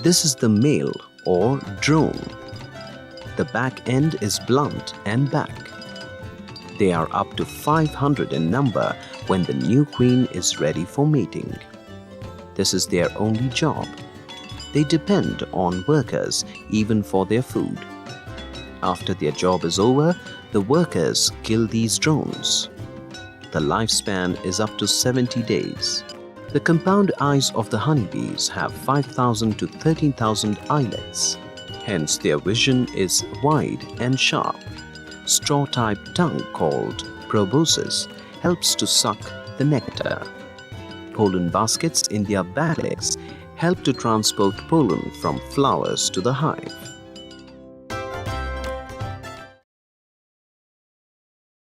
This is the male or drone. The back end is blunt and back. They are up to 500 in number when the new queen is ready for mating. This is their only job. They depend on workers even for their food. After their job is over, the workers kill these drones. The lifespan is up to 70 days. The compound eyes of the honeybees have 5,000 to 13,000 eyelets. Hence, their vision is wide and sharp. Straw-type tongue called proboscis helps to suck the nectar. Pollen baskets in their back legs help to transport pollen from flowers to the hive.